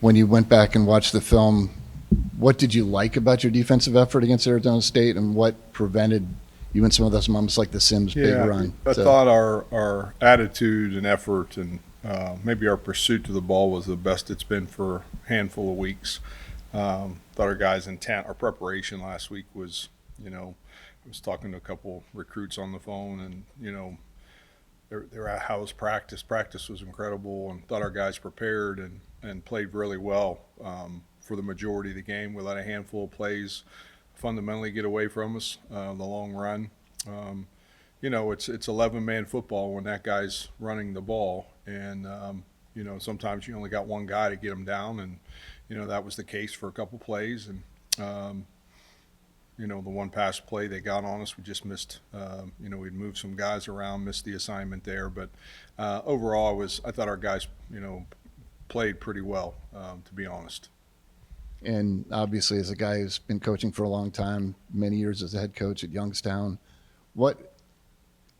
when you went back and watched the film, what did you like about your defensive effort against Arizona State, and what prevented you in some of those moments like the Sims big run? I thought our attitude and effort and maybe our pursuit to the ball was the best it's been for a handful of weeks. Thought our guys' intent, our preparation last week was, I was talking to a couple recruits on the phone, and they're at house practice. Practice was incredible, and thought our guys prepared and played really well for the majority of the game. We let a handful of plays fundamentally get away from us the long run. It's 11-man football when that guy's running the ball, and sometimes you only got one guy to get him down, and that was the case for a couple plays. And the one pass play they got on us, we just missed. We'd moved some guys around, missed the assignment there, but overall, I thought our guys played pretty well, to be honest. And obviously, as a guy who's been coaching for a long time, many years as a head coach at Youngstown,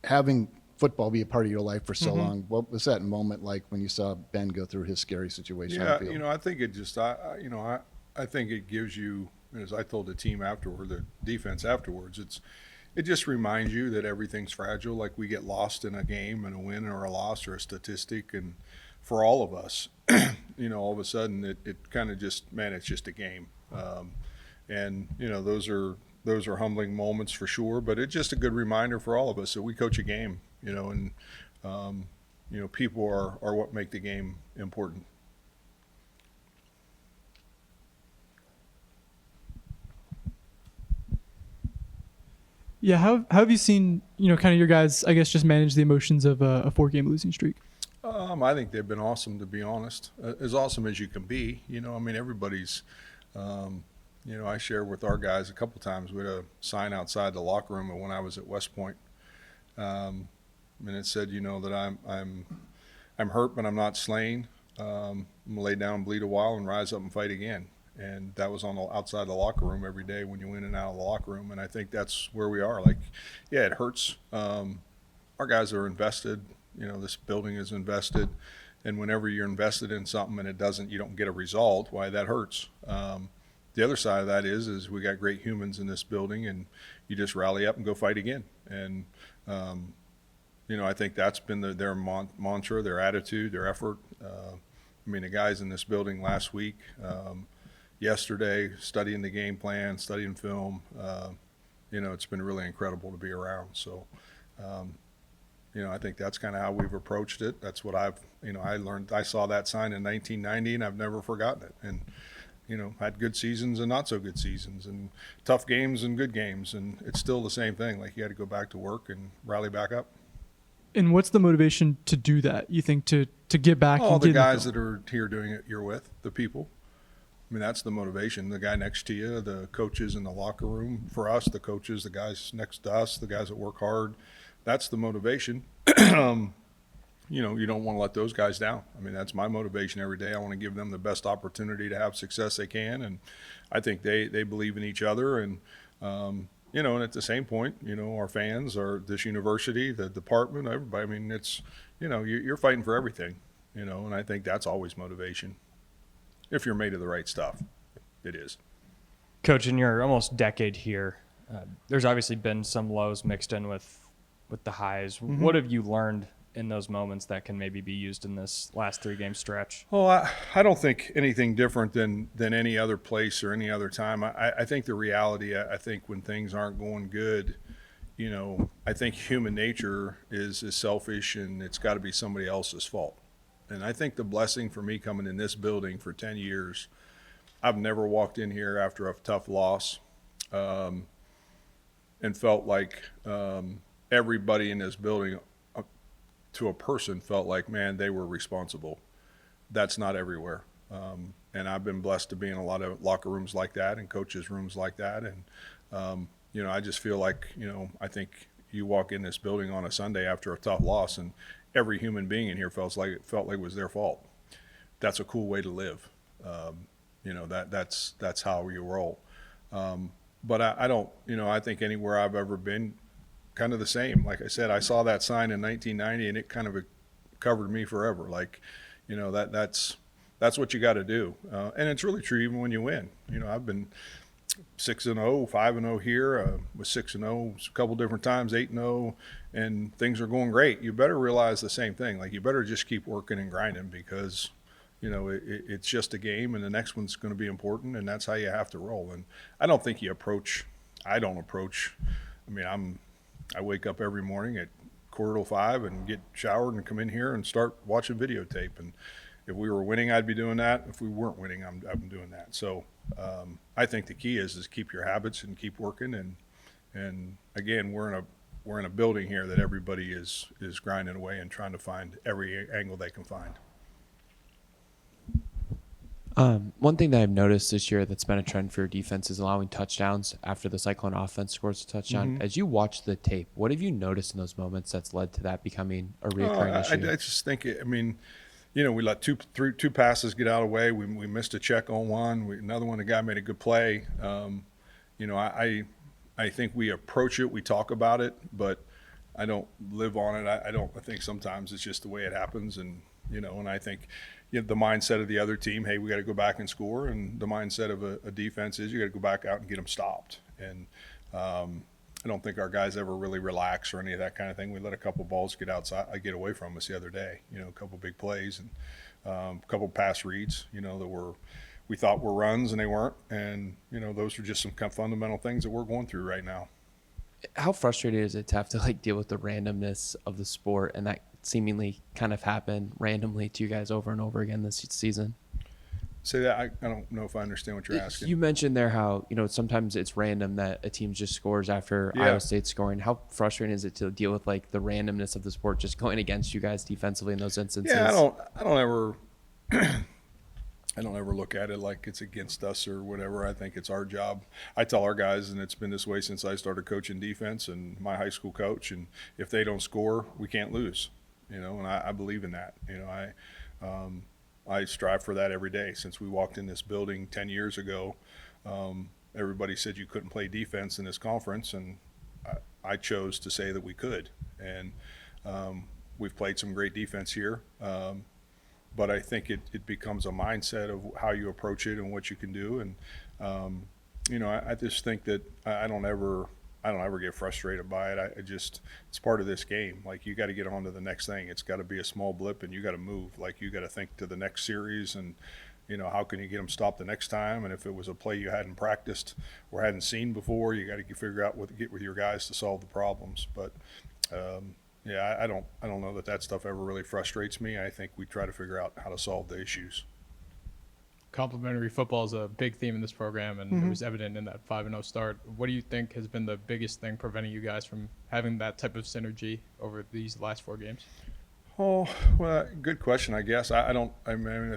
having football be a part of your life for so long, what was that moment like when you saw Ben go through his scary situation on the field? I think it just, I think it gives you, as I told the team afterward, the defense afterwards, it just reminds you that everything's fragile. Like, we get lost in a game and a win or a loss or a statistic, and for all of us, all of a sudden it kind of just, man, it's just a game. And those are humbling moments for sure, but it's just a good reminder for all of us that we coach a game, and people are what make the game important. Yeah, how have you seen, kind of your guys, I guess, just manage the emotions of a 4-game losing streak? I think they've been awesome, to be honest. As awesome as you can be. Everybody's, I shared with our guys a couple times. We had a sign outside the locker room when I was at West Point, and it said, that I'm hurt, but I'm not slain. I'm gonna lay down, bleed a while, and rise up and fight again. And that was outside the locker room every day when you went in and out of the locker room. And I think that's where we are. Like, yeah, it hurts. Our guys are invested. This building is invested. And whenever you're invested in something and you don't get a result, why, that hurts. The other side of that is we got great humans in this building, and you just rally up and go fight again. And, I think that's been their mantra, their attitude, their effort. The guys in this building last week, yesterday, studying the game plan, studying film, it's been really incredible to be around. So, I think that's kind of how we've approached it. That's what I learned. I saw that sign in 1990, and I've never forgotten it. And, had good seasons and not so good seasons, and tough games and good games. And it's still the same thing. Like, you got to go back to work and rally back up. And what's the motivation to do that, you think, to get back? All the guys that are here doing it, you're with, the people. That's the motivation. The guy next to you, the coaches in the locker room. For us, the coaches, the guys next to us, the guys that work hard. That's the motivation. You don't want to let those guys down. That's my motivation every day. I want to give them the best opportunity to have success they can. And I think they believe in each other. And, and at the same point, our fans, this university, the department, everybody, it's, you're fighting for everything, and I think that's always motivation. If you're made of the right stuff, it is. Coach, in your almost decade here, there's obviously been some lows mixed in with the highs. Mm-hmm. What have you learned in those moments that can maybe be used in this last 3-game stretch? Well, I don't think anything different than any other place or any other time. I think the reality, I think when things aren't going good, I think human nature is selfish, and it's got to be somebody else's fault. And I think the blessing for me coming in this building for 10 years, I've never walked in here after a tough loss and felt like everybody in this building, to a person, felt like, man, they were responsible. That's not everywhere. And I've been blessed to be in a lot of locker rooms like that and coaches' rooms like that. And, I just feel like, I think you walk in this building on a Sunday after a tough loss, and every human being in here felt like it was their fault. That's a cool way to live. That's how you roll. But I don't, I think anywhere I've ever been, kind of the same. Like I said, I saw that sign in 1990, and it kind of covered me forever. Like, that's that's what you got to do. And it's really true even when you win. You know, I've been 6-0, 5-0 here, with 6-0 a couple different times, 8-0, and things are going great. You better realize the same thing. Like, you better just keep working and grinding, because you know it's just a game, and the next one's going to be important, and that's how you have to roll. And I don't think you approach. I don't approach. I mean, I wake up every morning at 4:45 and get showered and come in here and start watching videotape. And if we were winning, I'd be doing that. If we weren't winning, I'm doing that. So I think the key is keep your habits and keep working. And again, we're in a building here that everybody is grinding away and trying to find every angle they can find. One thing that I've noticed this year that's been a trend for your defense is allowing touchdowns after the Cyclone offense scores a touchdown. Mm-hmm. As you watch the tape, what have you noticed in those moments that's led to that becoming a recurring issue? I just think, I mean, you know, we let two passes get out of the way. We missed a check on one. Another one, the guy made a good play. You know, I think we approach it, we talk about it, but I don't live on it. I think sometimes it's just the way it happens. And, you know, and I think, you know, the mindset of the other team, hey, we got to go back and score. And the mindset of a defense is you got to go back out and get them stopped. And I don't think our guys ever really relax or any of that kind of thing. We let a couple balls get away from us the other day. You know, a couple big plays and a couple pass reads, you know, that we thought were runs and they weren't. And, you know, those are just some kind of fundamental things that we're going through right now. How frustrating is it to have to like deal with the randomness of the sport and that seemingly kind of happened randomly to you guys over and over again this season? Say that, I don't know if I understand what you're asking. You mentioned there how, you know, sometimes it's random that a team just scores after Iowa State scoring. How frustrating is it to deal with like the randomness of the sport just going against you guys defensively in those instances? Yeah, I don't ever I don't ever look at it like it's against us or whatever. I think it's our job. I tell our guys, and it's been this way since I started coaching defense and my high school coach, and if they don't score, we can't lose. You know, and I believe in that. You know, I strive for that every day. Since we walked in this building 10 years ago, everybody said you couldn't play defense in this conference, and I chose to say that we could. And we've played some great defense here, but I think it becomes a mindset of how you approach it and what you can do. And you know, I just think that I don't ever get frustrated by it. It's part of this game. Like, you got to get on to the next thing. It's got to be a small blip, and you got to move. Like, you got to think to the next series, and you know, how can you get them stopped the next time? And if it was a play you hadn't practiced or hadn't seen before, you got to figure out get with your guys to solve the problems. But yeah, I don't know that stuff ever really frustrates me. I think we try to figure out how to solve the issues. Complementary football is a big theme in this program, and it was evident in that 5-0 start. What do you think has been the biggest thing preventing you guys from having that type of synergy over these last 4 games? Oh, well, good question, I guess. I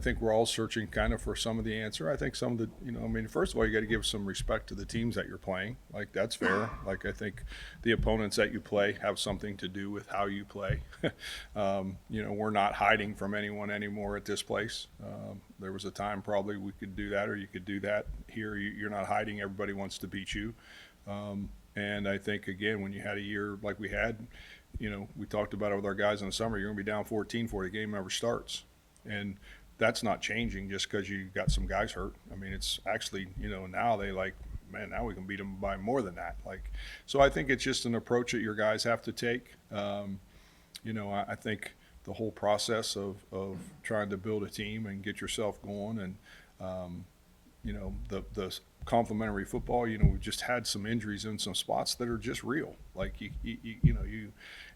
think we're all searching kind of for some of the answer. I think some of the, you know, I mean, first of all, you got to give some respect to the teams that you're playing. Like, that's fair. Like, I think the opponents that you play have something to do with how you play. You know, we're not hiding from anyone anymore at this place. There was a time probably we could do that, or you could do that. Here, you're not hiding. Everybody wants to beat you. And I think, again, when you had a year like we had, you know, we talked about it with our guys in the summer, you're going to be down 14 before the game ever starts. And that's not changing just because you got some guys hurt. I mean, it's actually, you know, now they like, man, now we can beat them by more than that. Like, so I think it's just an approach that your guys have to take. You know, I think the whole process of trying to build a team and get yourself going, and, you know, the complementary football, you know, we've just had some injuries in some spots that are just real. Like, you know,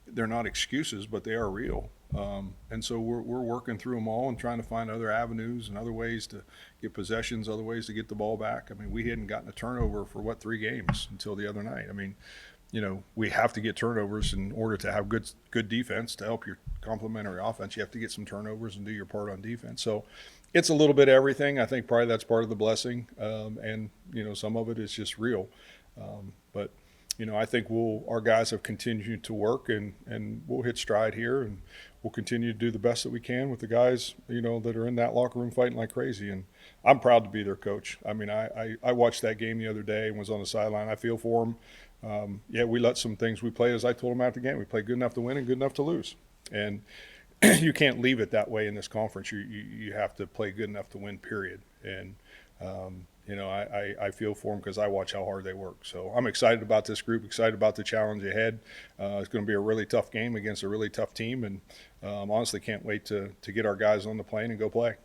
they're not excuses, but they are real. And so we're working through them all and trying to find other avenues and other ways to get possessions, other ways to get the ball back. I mean, we hadn't gotten a turnover for 3 games until the other night. I mean, you know, we have to get turnovers in order to have good defense to help your complementary offense. You have to get some turnovers and do your part on defense. So it's a little bit of everything. I think probably that's part of the blessing. And, you know, some of it is just real. But, you know, I think our guys have continued to work, and we'll hit stride here, and we'll continue to do the best that we can with the guys, you know, that are in that locker room fighting like crazy. And I'm proud to be their coach. I mean, I watched that game the other day and was on the sideline. I feel for them. Yeah, we let some things we play, as I told them after the game, we play good enough to win and good enough to lose. And you can't leave it that way in this conference. You have to play good enough to win, period. And, you know, I feel for them because I watch how hard they work. So I'm excited about this group, excited about the challenge ahead. It's going to be a really tough game against a really tough team. And honestly, can't wait to get our guys on the plane and go play.